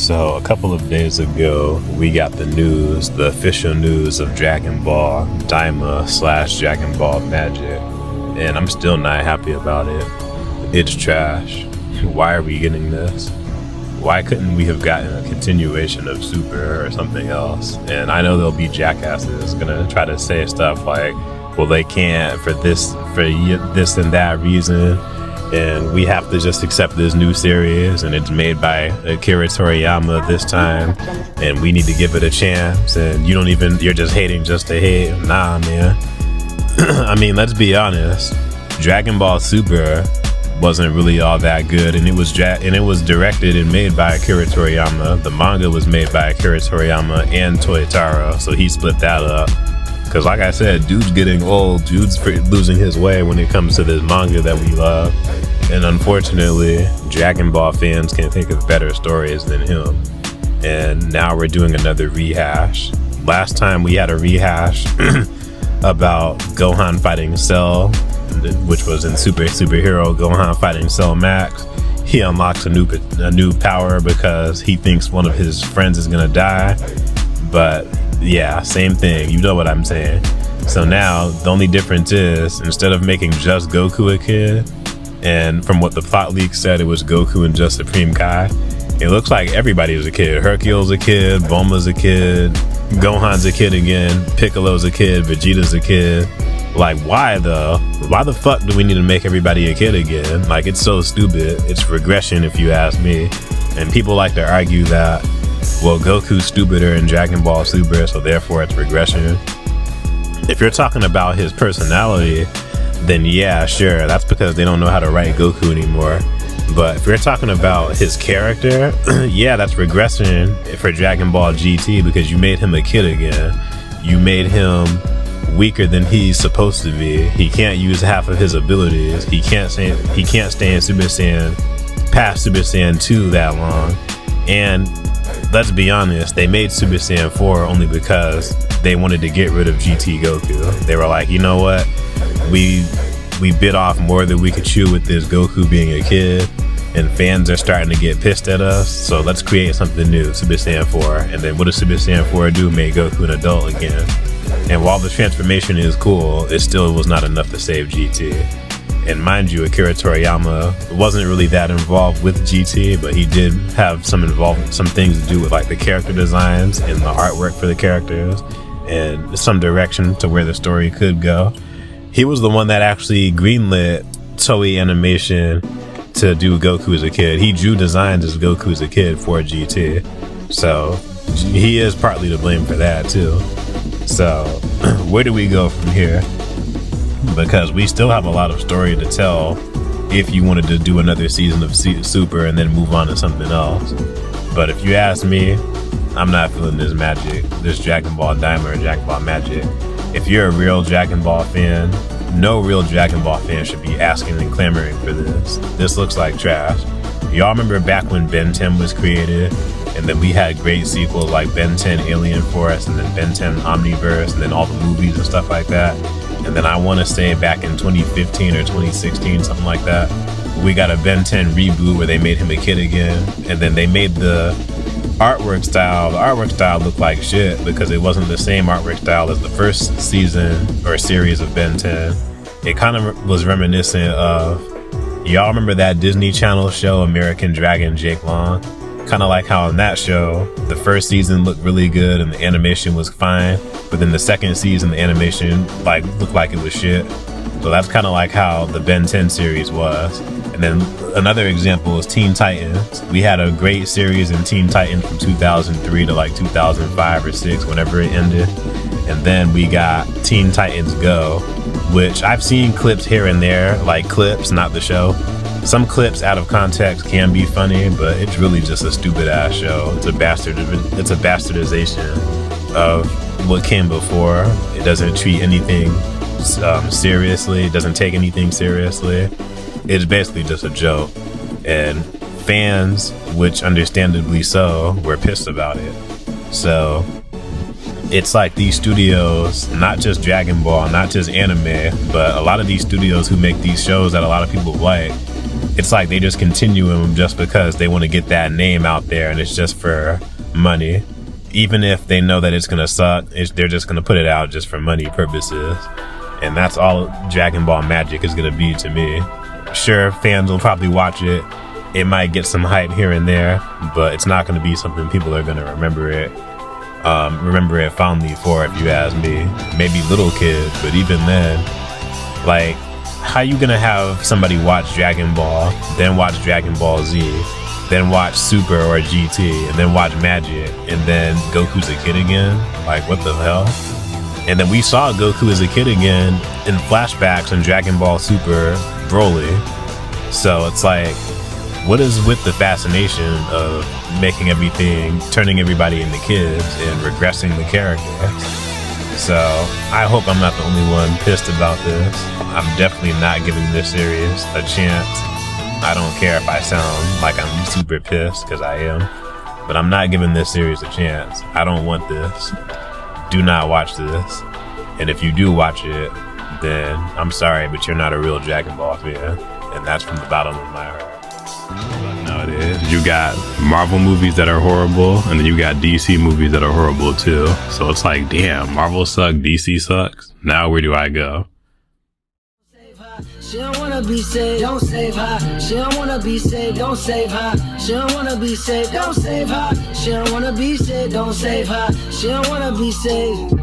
So a couple of days ago, we got the news, the official news of Dragon Ball Daima / Dragon Ball Magic, and I'm still not happy about it. It's trash. Why are we getting this? Why couldn't we have gotten a continuation of Super or something else? And I know there'll be jackasses gonna try to say stuff like, well, they can't for this and that reason, and we have to just accept this new series, and it's made by Akira Toriyama this time, and we need to give it a chance, and you're just hating just to hate. Nah, man. I mean, let's be honest. Dragon Ball Super wasn't really all that good, and it was directed and made by Akira Toriyama. The manga was made by Akira Toriyama and Toyotaro, so he split that up. Because like I said, dude's getting old, dude's losing his way when it comes to this manga that we love. And unfortunately, Dragon Ball fans can think of better stories than him. And now we're doing another rehash. Last time we had a rehash about Gohan fighting Cell, which was in Superhero Gohan fighting Cell Max. He unlocks a new power because he thinks one of his friends is gonna die. But yeah, same thing, you know what I'm saying. So now the only difference is, instead of making just Goku a kid, and from what the plot leak said, it was Goku and just Supreme Kai, it looks like everybody's a kid. Hercule's a kid, Bulma's a kid, Gohan's a kid again, Piccolo's a kid, Vegeta's a kid. Like, why though? Why the fuck do we need to make everybody a kid again? Like, it's so stupid. It's regression if you ask me. And people like to argue that, well, Goku's stupider in Dragon Ball Super, so therefore it's regression. If you're talking about his personality, then yeah, sure, that's because they don't know how to write Goku anymore. But if you're talking about his character, yeah, that's regression for Dragon Ball GT, because you made him a kid again. You made him weaker than he's supposed to be. He can't use half of his abilities. He can't stay in Super Saiyan past Super Saiyan 2 that long. And let's be honest, they made Super Saiyan 4 only because they wanted to get rid of GT Goku. They were like, you know what? We bit off more than we could chew with this Goku being a kid, and fans are starting to get pissed at us, so let's create something new, Super Saiyan 4. And then what does Super Saiyan 4 do? Make Goku an adult again. And while the transformation is cool, it still was not enough to save GT. And mind you, Akira Toriyama wasn't really that involved with GT, but he did have some things to do with like the character designs and the artwork for the characters and some direction to where the story could go. He was the one that actually greenlit Toei Animation to do Goku as a kid. He drew designs as Goku as a kid for GT. So he is partly to blame for that too. So where do we go from here? Because we still have a lot of story to tell if you wanted to do another season of Super and then move on to something else. But if you ask me, I'm not feeling this magic, this Dragon Ball Daima or Dragon Ball Magic. If you're a real Dragon Ball fan, no real Dragon Ball fan should be asking and clamoring for this. This looks like trash. Y'all remember back when Ben 10 was created, and then we had great sequels like Ben 10 Alien Force, and then Ben 10 Omniverse, and then all the movies and stuff like that. And then I want to say back in 2015 or 2016, something like that, we got a Ben 10 reboot where they made him a kid again, and then they made the artwork style looked like shit because it wasn't the same artwork style as the first season or series of Ben 10. It kind of was reminiscent of, y'all remember that Disney Channel show American Dragon Jake Long? Kind of like how in that show the first season looked really good and the animation was fine, but then the second season the animation looked like it was shit. So that's kind of like how the Ben 10 series was. And then another example is Teen Titans. We had a great series in Teen Titans from 2003 to like 2005 or 6, whenever it ended. And then we got Teen Titans Go, which I've seen clips here and there, like clips, not the show. Some clips out of context can be funny, but it's really just a stupid ass show. It's a bastardization of what came before. It doesn't treat anything seriously. It doesn't take anything seriously. It's basically just a joke, and fans, which understandably so, were pissed about it. So it's like these studios, not just Dragon Ball, not just anime, but a lot of these studios who make these shows that a lot of people like, it's like they just continue them just because they want to get that name out there, and it's just for money. Even if they know that it's gonna suck, they're just gonna put it out just for money purposes. And that's all Dragon Ball Magic is gonna be to me. Sure, fans will probably watch it. It might get some hype here and there, but it's not gonna be something people are gonna remember it fondly for, if you ask me. Maybe little kids, but even then, like, how you gonna have somebody watch Dragon Ball, then watch Dragon Ball Z, then watch Super or GT, and then watch Magic, and then Goku's a kid again? Like, what the hell? And then we saw Goku as a kid again in flashbacks in Dragon Ball Super Broly. So it's like, what is with the fascination of making everything, turning everybody into kids and regressing the characters? So I hope I'm not the only one pissed about this. I'm definitely not giving this series a chance. I don't care if I sound like I'm super pissed, because I am, but I'm not giving this series a chance. I don't want this. Do not watch this. And if you do watch it, then I'm sorry, but you're not a real Dragon Ball fan. And that's from the bottom of my heart. No, it is. You got Marvel movies that are horrible, and then you got DC movies that are horrible too. So it's like, damn, Marvel sucks, DC sucks. Now where do I go? She don't wanna be saved, don't save her. She don't wanna be saved, don't save her. She don't wanna be saved, don't save her. She don't wanna be saved, don't save her. She don't wanna be saved.